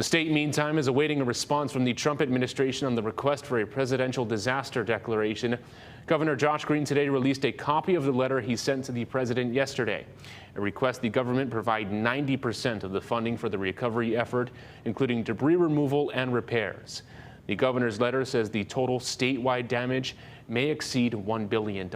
The state, meantime, is awaiting a response from the Trump administration on the request for a presidential disaster declaration. Governor Josh Green today released a copy of the letter he sent to the president yesterday. A request the government provide 90% of the funding for the recovery effort, including debris removal and repairs. The governor's letter says the total statewide damage may exceed $1 billion.